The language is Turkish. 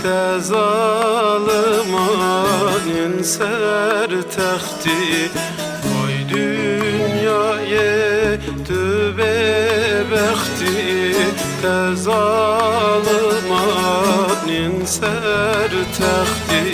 te zalimanın ser texti. Vay dünyaya tübe bekti, te zalimanın ser texti.